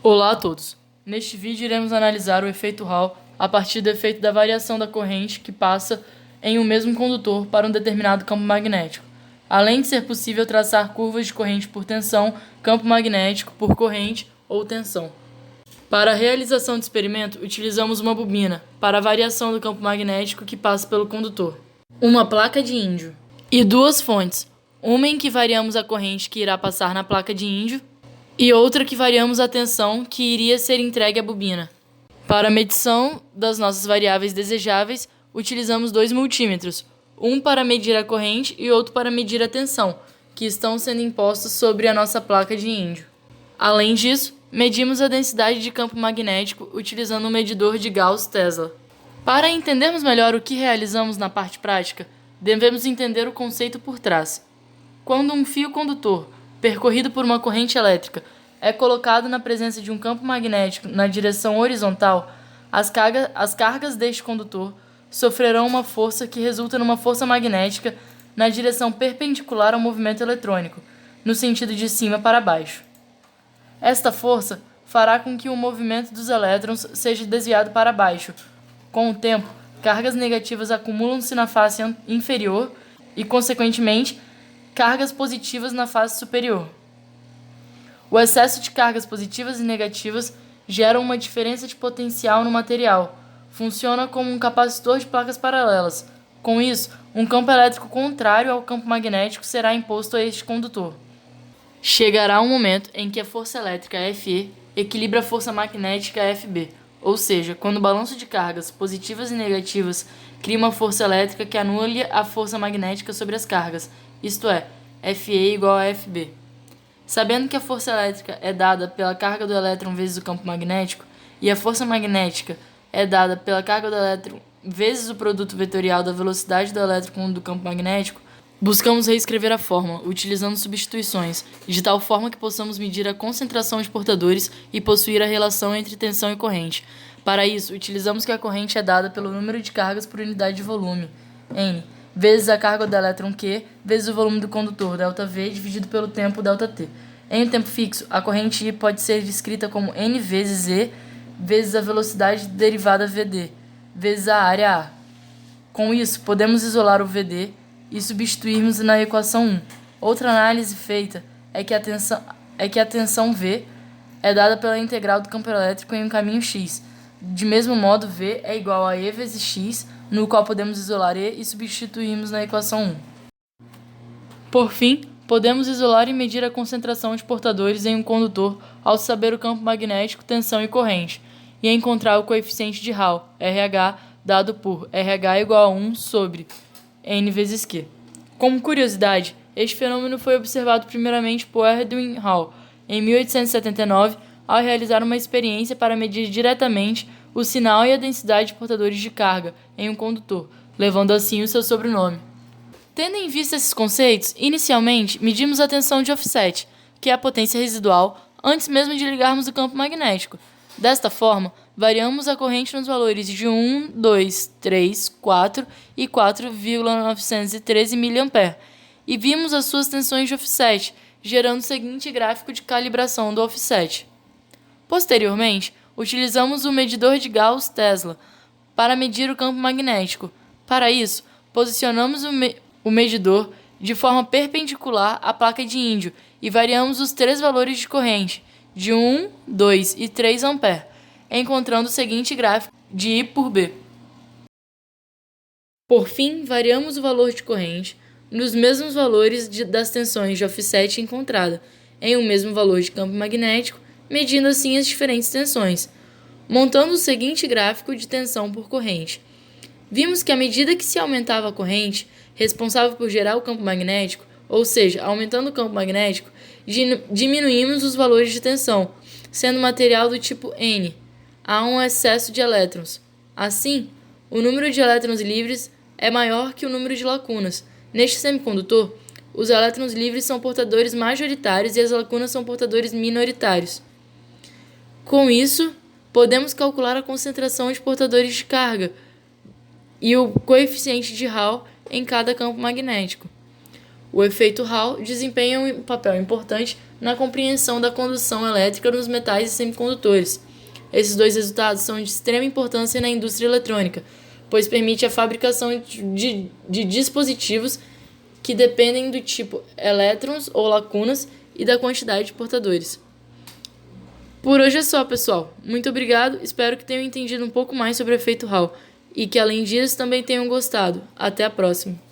Olá a todos! Neste vídeo iremos analisar o efeito Hall a partir do efeito da variação da corrente que passa em um mesmo condutor para um determinado campo magnético, além de ser possível traçar curvas de corrente por tensão, campo magnético por corrente ou tensão. Para a realização do experimento, utilizamos uma bobina para a variação do campo magnético que passa pelo condutor, uma placa de índio e duas fontes, uma em que variamos a corrente que irá passar na placa de índio e outra que variamos a tensão que iria ser entregue à bobina. Para a medição das nossas variáveis desejáveis, utilizamos dois multímetros, um para medir a corrente e outro para medir a tensão, que estão sendo impostos sobre a nossa placa de índio. Além disso, medimos a densidade de campo magnético utilizando um medidor de Gauss-Tesla. Para entendermos melhor o que realizamos na parte prática, devemos entender o conceito por trás. Quando um fio condutor, percorrido por uma corrente elétrica, é colocado na presença de um campo magnético na direção horizontal, as cargas deste condutor sofrerão uma força que resulta numa força magnética na direção perpendicular ao movimento eletrônico, no sentido de cima para baixo. Esta força fará com que o movimento dos elétrons seja desviado para baixo. Com o tempo, cargas negativas acumulam-se na face inferior e, consequentemente, cargas positivas na face superior. O excesso de cargas positivas e negativas gera uma diferença de potencial no material. Funciona como um capacitor de placas paralelas. Com isso, um campo elétrico contrário ao campo magnético será imposto a este condutor. Chegará um momento em que a força elétrica Fe equilibra a força magnética Fb, ou seja, quando o balanço de cargas positivas e negativas cria uma força elétrica que anule a força magnética sobre as cargas, isto é, Fe igual a Fb. Sabendo que a força elétrica é dada pela carga do elétron vezes o campo magnético, e a força magnética é dada pela carga do elétron vezes o produto vetorial da velocidade do elétron com o do campo magnético, buscamos reescrever a fórmula, utilizando substituições, de tal forma que possamos medir a concentração de portadores e possuir a relação entre tensão e corrente. Para isso, utilizamos que a corrente é dada pelo número de cargas por unidade de volume, N, vezes a carga do elétron Q, vezes o volume do condutor, ΔV, dividido pelo tempo, ΔT. Em um tempo fixo, a corrente I pode ser descrita como N vezes E, vezes a velocidade derivada VD, vezes a área A. Com isso, podemos isolar o VD e substituirmos na equação 1. Outra análise feita é que a tensão V é dada pela integral do campo elétrico em um caminho x. De mesmo modo, V é igual a E vezes x, no qual podemos isolar E e substituirmos na equação 1. Por fim, podemos isolar e medir a concentração de portadores em um condutor ao saber o campo magnético, tensão e corrente, e encontrar o coeficiente de Hall, RH, dado por RH igual a 1 sobre N vezes Q. Como curiosidade, este fenômeno foi observado primeiramente por Edwin Hall, em 1879, ao realizar uma experiência para medir diretamente o sinal e a densidade de portadores de carga em um condutor, levando assim o seu sobrenome. Tendo em vista esses conceitos, inicialmente medimos a tensão de offset, que é a potência residual, antes mesmo de ligarmos o campo magnético. Desta forma, variamos a corrente nos valores de 1, 2, 3, 4 e 4,913 mA e vimos as suas tensões de offset, gerando o seguinte gráfico de calibração do offset. Posteriormente, utilizamos o medidor de Gauss-Tesla para medir o campo magnético. Para isso, posicionamos o medidor de forma perpendicular à placa de índio e variamos os três valores de corrente, de 1, 2 e 3 A, encontrando o seguinte gráfico de I por B. Por fim, variamos o valor de corrente nos mesmos valores das tensões de offset encontrada, em um mesmo valor de campo magnético, medindo assim as diferentes tensões, montando o seguinte gráfico de tensão por corrente. Vimos que à medida que se aumentava a corrente, responsável por gerar o campo magnético, ou seja, aumentando o campo magnético, diminuímos os valores de tensão, sendo material do tipo N. Há um excesso de elétrons. Assim, o número de elétrons livres é maior que o número de lacunas. Neste semicondutor, os elétrons livres são portadores majoritários e as lacunas são portadores minoritários. Com isso, podemos calcular a concentração de portadores de carga e o coeficiente de Hall em cada campo magnético. O efeito Hall desempenha um papel importante na compreensão da condução elétrica nos metais e semicondutores. Esses dois resultados são de extrema importância na indústria eletrônica, pois permite a fabricação de dispositivos que dependem do tipo elétrons ou lacunas e da quantidade de portadores. Por hoje é só, pessoal. Muito obrigado, espero que tenham entendido um pouco mais sobre o efeito Hall e que, além disso, também tenham gostado. Até a próxima!